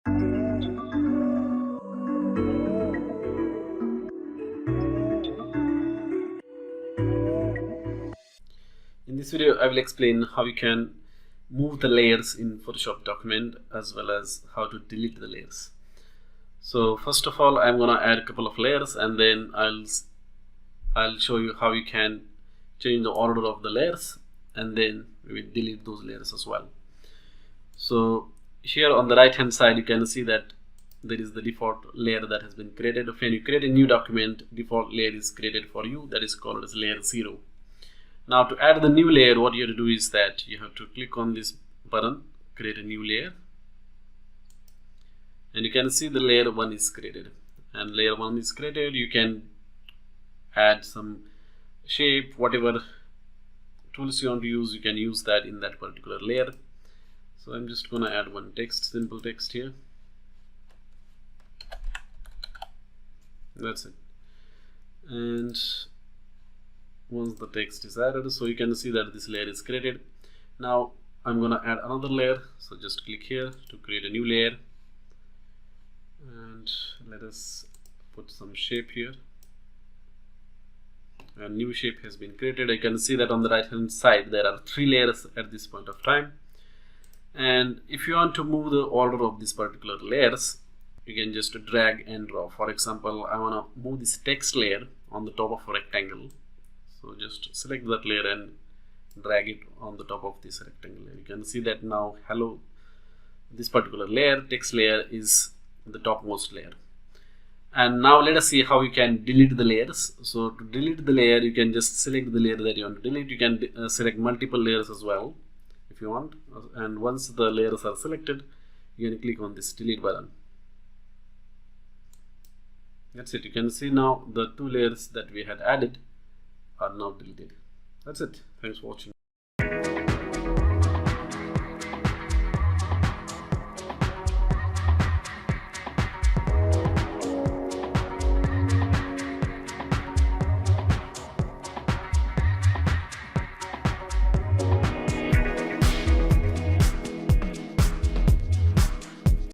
In this video, I will explain how you can move the layers in Photoshop document as well as how to delete the layers. So first of all, I'm gonna add a couple of layers, and then I'll show you how you can change the order of the layers, and then we will delete those layers as well. So here on the right hand side, you can see that there is the default layer that has been created. When you create a new document, default layer is created for you, that is called as layer 0. Now to add the new layer, what you have to do is that you have to click on this button, create a new layer, and you can see the layer 1 is created. And layer 1 is created, you can add some shape, whatever tools you want to use, you can use that in that particular layer. So I'm just gonna add one text, simple text here. That's it. And once the text is added, so you can see that this layer is created. Now I'm gonna add another layer, so just click here to create a new layer, and let us put some shape here. A new shape has been created. You can see that on the right hand side there are 3 layers at this point of time. And if you want to move the order of these particular layers, you can just drag and drop. For example, I want to move this text layer on the top of a rectangle. So just select that layer and drag it on the top of this rectangle layer. You can see that now hello, this particular layer, text layer, is the topmost layer. And now let us see how you can delete the layers. So to delete the layer, you can just select the layer that you want to delete. You can select multiple layers as well if you want. And once the layers are selected, you can click on this delete button. That's it. You can see now the 2 layers that we had added are now deleted. That's it. Thanks for watching.